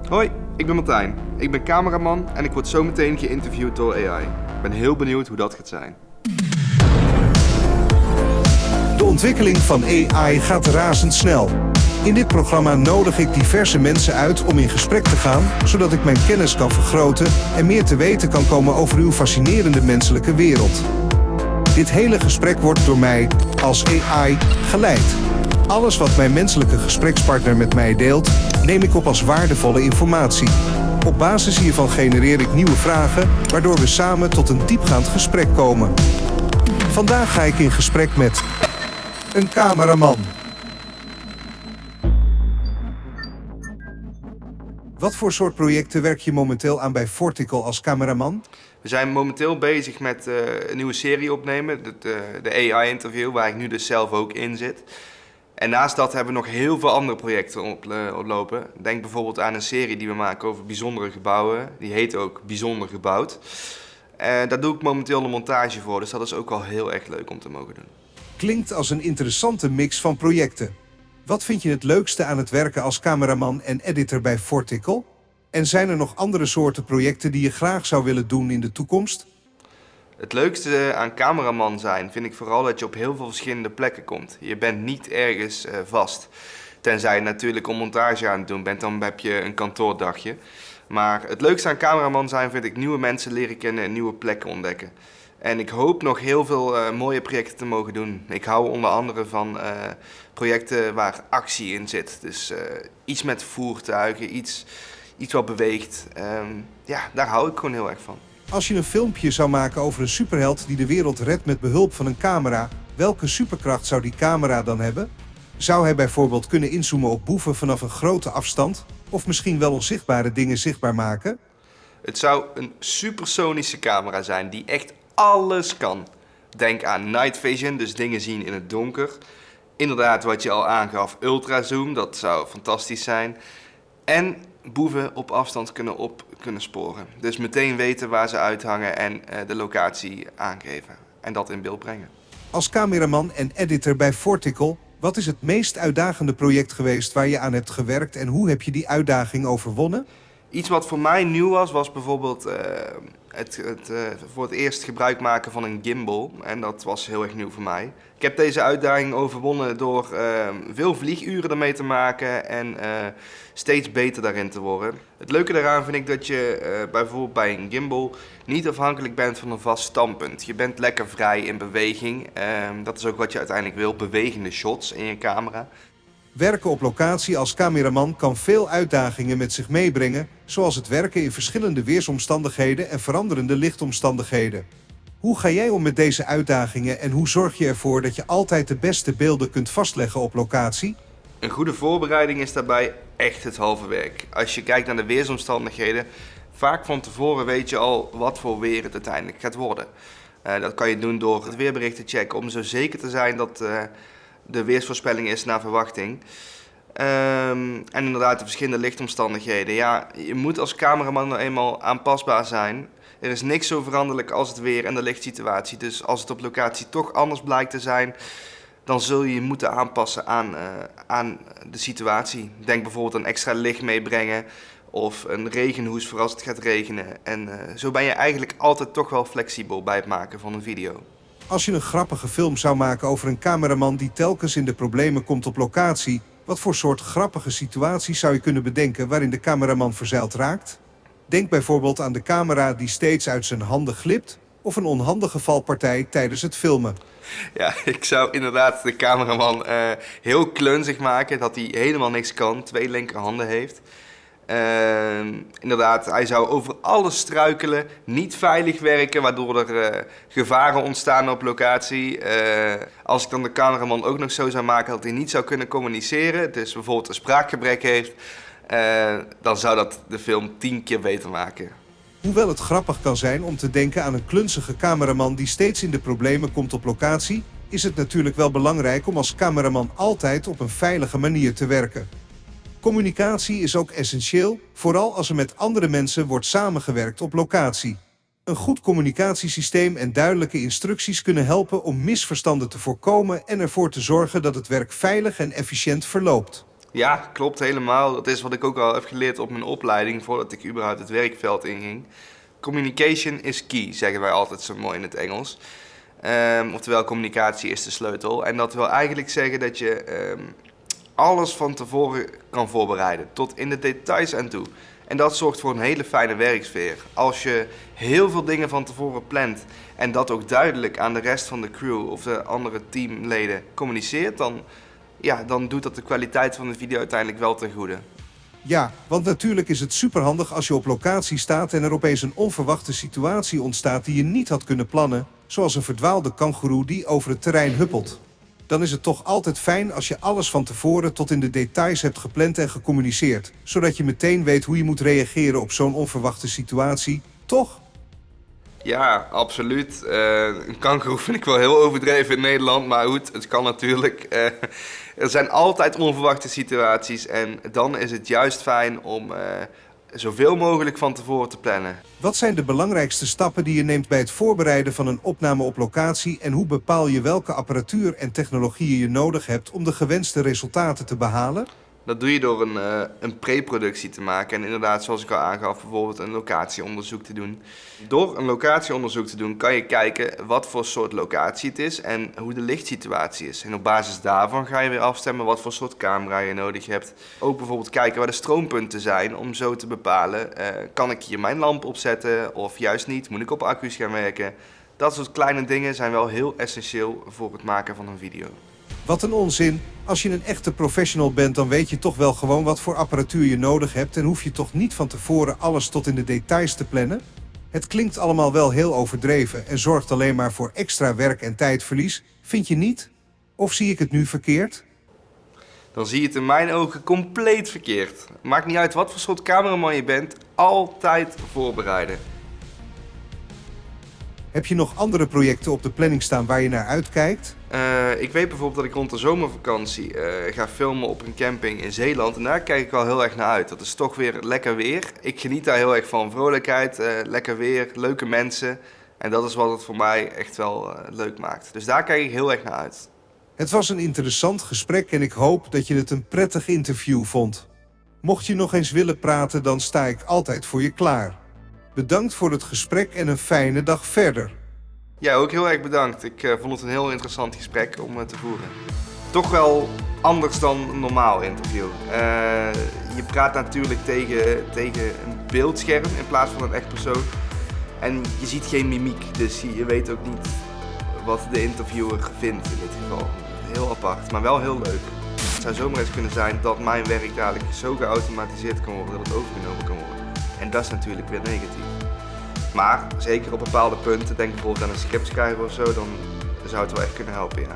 Hoi, ik ben Martijn. Ik ben cameraman en ik word zo meteen geïnterviewd door AI. Ik ben heel benieuwd hoe dat gaat zijn. De ontwikkeling van AI gaat razendsnel. In dit programma nodig ik diverse mensen uit om in gesprek te gaan, zodat ik mijn kennis kan vergroten en meer te weten kan komen over uw fascinerende menselijke wereld. Dit hele gesprek wordt door mij als AI geleid. Alles wat mijn menselijke gesprekspartner met mij deelt, neem ik op als waardevolle informatie. Op basis hiervan genereer ik nieuwe vragen, waardoor we samen tot een diepgaand gesprek komen. Vandaag ga ik in gesprek met een cameraman. Wat voor soort projecten werk je momenteel aan bij Vortical als cameraman? We zijn momenteel bezig met een nieuwe serie opnemen, de AI-interview, waar ik nu dus zelf ook in zit. En naast dat hebben we nog heel veel andere projecten oplopen. Denk bijvoorbeeld aan een serie die we maken over bijzondere gebouwen. Die heet ook Bijzonder Gebouwd. Daar doe ik momenteel de montage voor, dus dat is ook wel heel erg leuk om te mogen doen. Klinkt als een interessante mix van projecten. Wat vind je het leukste aan het werken als cameraman en editor bij Vortical? En zijn er nog andere soorten projecten die je graag zou willen doen in de toekomst? Het leukste aan cameraman zijn vind ik vooral dat je op heel veel verschillende plekken komt. Je bent niet ergens vast. Tenzij je natuurlijk een montage aan het doen bent, dan heb je een kantoordagje. Maar het leukste aan cameraman zijn vind ik nieuwe mensen leren kennen en nieuwe plekken ontdekken. En ik hoop nog heel veel mooie projecten te mogen doen. Ik hou onder andere van projecten waar actie in zit. Dus iets met voertuigen, iets wat beweegt. Daar hou ik gewoon heel erg van. Als je een filmpje zou maken over een superheld die de wereld redt met behulp van een camera, welke superkracht zou die camera dan hebben? Zou hij bijvoorbeeld kunnen inzoomen op boeven vanaf een grote afstand? Of misschien wel onzichtbare dingen zichtbaar maken? Het zou een supersonische camera zijn die echt alles kan. Denk aan night vision, dus dingen zien in het donker. Inderdaad, wat je al aangaf, ultrazoom, dat zou fantastisch zijn. En boeven op afstand kunnen sporen. Dus meteen weten waar ze uithangen en de locatie aangeven. En dat in beeld brengen. Als cameraman en editor bij Vortical, wat is het meest uitdagende project geweest waar je aan hebt gewerkt en hoe heb je die uitdaging overwonnen? Iets wat voor mij nieuw was bijvoorbeeld voor het eerst gebruik maken van een gimbal. En dat was heel erg nieuw voor mij. Ik heb deze uitdaging overwonnen door veel vlieguren ermee te maken en steeds beter daarin te worden. Het leuke daaraan vind ik dat je bijvoorbeeld bij een gimbal niet afhankelijk bent van een vast standpunt. Je bent lekker vrij in beweging. Dat is ook wat je uiteindelijk wil, bewegende shots in je camera. Werken op locatie als cameraman kan veel uitdagingen met zich meebrengen, zoals het werken in verschillende weersomstandigheden en veranderende lichtomstandigheden. Hoe ga jij om met deze uitdagingen en hoe zorg je ervoor dat je altijd de beste beelden kunt vastleggen op locatie? Een goede voorbereiding is daarbij echt het halve werk. Als je kijkt naar de weersomstandigheden, vaak van tevoren weet je al wat voor weer het uiteindelijk gaat worden. Dat kan je doen door het weerbericht te checken om zo zeker te zijn dat de weersvoorspelling is naar verwachting. En inderdaad de verschillende lichtomstandigheden. Ja, je moet als cameraman nou eenmaal aanpasbaar zijn. Er is niks zo veranderlijk als het weer en de lichtsituatie. Dus als het op locatie toch anders blijkt te zijn, dan zul je je moeten aanpassen aan de situatie. Denk bijvoorbeeld aan extra licht meebrengen of een regenhoes voor als het gaat regenen. En zo ben je eigenlijk altijd toch wel flexibel bij het maken van een video. Als je een grappige film zou maken over een cameraman die telkens in de problemen komt op locatie, wat voor soort grappige situaties zou je kunnen bedenken waarin de cameraman verzeild raakt? Denk bijvoorbeeld aan de camera die steeds uit zijn handen glipt of een onhandige valpartij tijdens het filmen. Ja, ik zou inderdaad de cameraman heel klunzig maken, dat hij helemaal niks kan, 2 linkerhanden heeft. Inderdaad, hij zou over alles struikelen, niet veilig werken, waardoor er gevaren ontstaan op locatie. Als ik dan de cameraman ook nog zo zou maken dat hij niet zou kunnen communiceren, dus bijvoorbeeld een spraakgebrek heeft, dan zou dat de film 10 keer beter maken. Hoewel het grappig kan zijn om te denken aan een klunzige cameraman die steeds in de problemen komt op locatie, is het natuurlijk wel belangrijk om als cameraman altijd op een veilige manier te werken. Communicatie is ook essentieel, vooral als er met andere mensen wordt samengewerkt op locatie. Een goed communicatiesysteem en duidelijke instructies kunnen helpen om misverstanden te voorkomen en ervoor te zorgen dat het werk veilig en efficiënt verloopt. Ja, klopt helemaal. Dat is wat ik ook al heb geleerd op mijn opleiding voordat ik überhaupt het werkveld inging. Communication is key, zeggen wij altijd zo mooi in het Engels. Oftewel, communicatie is de sleutel. En dat wil eigenlijk zeggen dat je alles van tevoren kan voorbereiden, tot in de details aan toe. En dat zorgt voor een hele fijne werksfeer. Als je heel veel dingen van tevoren plant en dat ook duidelijk aan de rest van de crew of de andere teamleden communiceert, dan doet dat de kwaliteit van de video uiteindelijk wel ten goede. Ja, want natuurlijk is het superhandig als je op locatie staat en er opeens een onverwachte situatie ontstaat die je niet had kunnen plannen, zoals een verdwaalde kangoeroe die over het terrein huppelt. Dan is het toch altijd fijn als je alles van tevoren tot in de details hebt gepland en gecommuniceerd, zodat je meteen weet hoe je moet reageren op zo'n onverwachte situatie, toch? Ja, absoluut. Een kangoeroe vind ik wel heel overdreven in Nederland, maar goed, het kan natuurlijk. Er zijn altijd onverwachte situaties en dan is het juist fijn om zoveel mogelijk van tevoren te plannen. Wat zijn de belangrijkste stappen die je neemt bij het voorbereiden van een opname op locatie en hoe bepaal je welke apparatuur en technologieën je nodig hebt om de gewenste resultaten te behalen? Dat doe je door een pre-productie te maken en inderdaad, zoals ik al aangaf, bijvoorbeeld een locatieonderzoek te doen. Door een locatieonderzoek te doen kan je kijken wat voor soort locatie het is en hoe de lichtsituatie is. En op basis daarvan ga je weer afstemmen wat voor soort camera je nodig hebt. Ook bijvoorbeeld kijken waar de stroompunten zijn om zo te bepalen, kan ik hier mijn lamp opzetten of juist niet, moet ik op accu's gaan werken. Dat soort kleine dingen zijn wel heel essentieel voor het maken van een video. Wat een onzin. Als je een echte professional bent, dan weet je toch wel gewoon wat voor apparatuur je nodig hebt en hoef je toch niet van tevoren alles tot in de details te plannen? Het klinkt allemaal wel heel overdreven en zorgt alleen maar voor extra werk en tijdverlies, vind je niet? Of zie ik het nu verkeerd? Dan zie je het in mijn ogen compleet verkeerd. Maakt niet uit wat voor soort cameraman je bent, altijd voorbereiden. Heb je nog andere projecten op de planning staan waar je naar uitkijkt? Ik weet bijvoorbeeld dat ik rond de zomervakantie ga filmen op een camping in Zeeland. En daar kijk ik wel heel erg naar uit. Dat is toch weer lekker weer. Ik geniet daar heel erg van. Vrolijkheid, lekker weer, leuke mensen. En dat is wat het voor mij echt wel leuk maakt. Dus daar kijk ik heel erg naar uit. Het was een interessant gesprek en ik hoop dat je het een prettig interview vond. Mocht je nog eens willen praten, dan sta ik altijd voor je klaar. Bedankt voor het gesprek en een fijne dag verder. Ja, ook heel erg bedankt. Ik vond het een heel interessant gesprek om te voeren. Toch wel anders dan een normaal interview. Je praat natuurlijk tegen een beeldscherm in plaats van een echt persoon. En je ziet geen mimiek, dus je weet ook niet wat de interviewer vindt in dit geval. Heel apart, maar wel heel leuk. Het zou zomaar eens kunnen zijn dat mijn werk dadelijk zo geautomatiseerd kan worden dat het overgenomen kan worden. En dat is natuurlijk weer negatief. Maar zeker op bepaalde punten, denk bijvoorbeeld aan een scriptschrijver of zo, dan zou het wel echt kunnen helpen, ja.